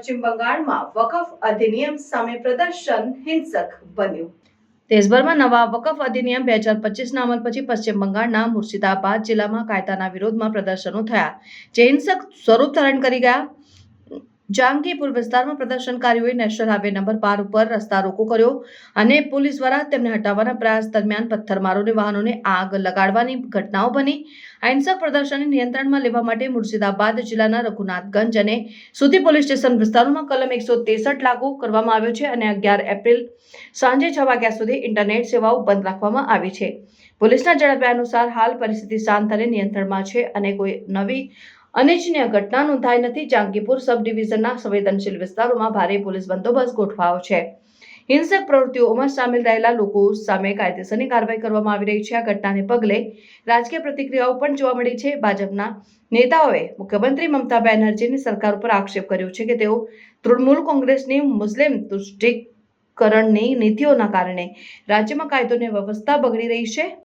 પશ્ચિમ બંગાળમાં વકફ અધિનિયમ સામે પ્રદર્શન હિંસક બન્યું। દેશભરમાં નવા વકફ અધિનિયમ 2025ના અમલ પછી પશ્ચિમ બંગાળના મુર્શિદાબાદ જિલ્લામાં કાયદાના વિરોધમાં પ્રદર્શનો થયા, જે હિંસક સ્વરૂપ ધારણ કરી ગયા। જહાંગીરપુર વિસ્તારમાં પ્રદર્શનકારીઓએ નેશનલ હાઈવે નંબર 12 ઉપર રસ્તા રોકો કર્યો અને પોલીસ દ્વારા તેમને હટાવવાના પ્રયાસ દરમિયાન પથ્થરમારો અને વાહનોને આગ લગાડવાની ઘટનાઓ બની। આ હિંસક પ્રદર્શનને નિયંત્રણમાં લેવા માટે મુર્શિદાબાદ જિલ્લાના રઘુનાથગંજ અને સુધી પોલીસ સ્ટેશન વિસ્તારોમાં કલમ 163 લાગુ કરવામાં આવ્યો છે અને 11 એપ્રિલ સાંજે 6 વાગ્યા સુધી ઇન્ટરનેટ સેવાઓ બંધ રાખવામાં આવી છે। પોલીસના જણાવ્યા અનુસાર હાલ પરિસ્થિતિ શાંત અને નિયંત્રણમાં છે અને કોઈ નવી અનિચ્છનીય ઘટના નોંધાઈ નથી। જહાંગીરપુર સબ ડિવિઝનના સંવેદનશીલ વિસ્તારોમાં ભારે પોલીસ બંદોબસ્ત ગોઠવાયો છે। હિંસક પ્રવૃત્તિઓમાં સામેલ રહેલા લોકો સામે કાયદેસરની કાર્યવાહી કરવામાં આવી રહી છે। આ ઘટનાને પગલે રાજકીય પ્રતિક્રિયાઓ પણ જોવા મળી છે। ભાજપના નેતાઓએ મુખ્યમંત્રી મમતા બેનર્જીની સરકાર ઉપર આક્ષેપ કર્યો છે કે તેઓ તૃણમૂલ કોંગ્રેસની મુસ્લિમ તુષ્ટિકરણની નીતિઓના કારણે રાજ્યમાં કાયદો અને વ્યવસ્થા બગડી રહી છે।